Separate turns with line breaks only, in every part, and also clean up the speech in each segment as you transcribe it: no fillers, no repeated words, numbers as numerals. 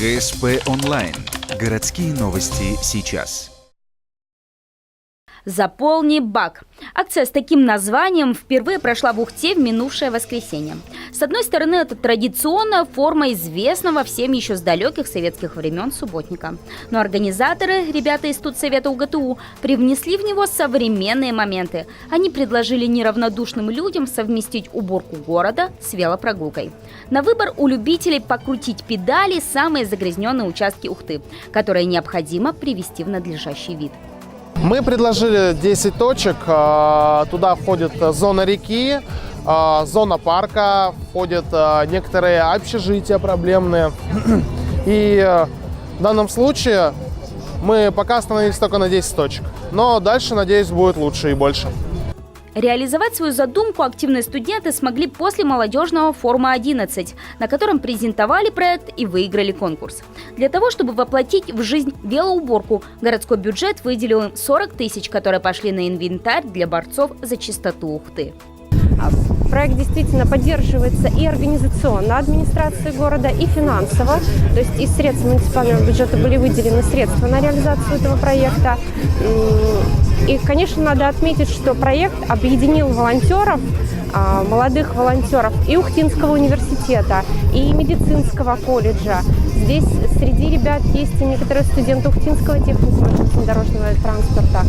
ГСП онлайн. Городские новости сейчас.
«Заполни бак». Акция с таким названием впервые прошла в Ухте в минувшее воскресенье. С одной стороны, это традиционная форма известного всем еще с далеких советских времен субботника. Но организаторы, ребята из Студсовета УГТУ, привнесли в него современные моменты. Они предложили неравнодушным людям совместить уборку города с велопрогулкой. На выбор у любителей покрутить педали самые загрязненные участки Ухты, которые необходимо привести в надлежащий вид.
Мы предложили 10 точек. Туда входит зона реки, зона парка, входят некоторые общежития проблемные. И в данном случае мы пока остановились только на 10 точек. Но дальше, надеюсь, будет лучше и больше.
Реализовать свою задумку активные студенты смогли после молодежного форума 11, на котором презентовали проект и выиграли конкурс. Для того, чтобы воплотить в жизнь велоуборку, городской бюджет выделил им 40 тысяч, которые пошли на инвентарь для борцов за чистоту Ухты.
Проект действительно поддерживается и организационно администрацией города, и финансово. То есть из средств муниципального бюджета были выделены средства на реализацию этого проекта. И, конечно, надо отметить, что проект объединил волонтеров, молодых волонтеров и Ухтинского университета, и медицинского колледжа. Здесь среди ребят есть и некоторые студенты Ухтинского техникума железнодорожного транспорта.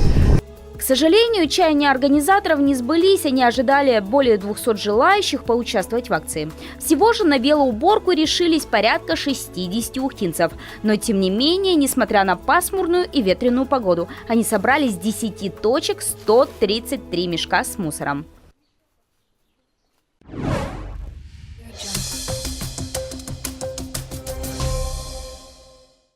К сожалению, чаяния организаторов не сбылись, они ожидали более 200 желающих поучаствовать в акции. Всего же на велоуборку решились порядка 60 ухтинцев. Но тем не менее, несмотря на пасмурную и ветреную погоду, они собрали с 10 точек 133 мешка с мусором.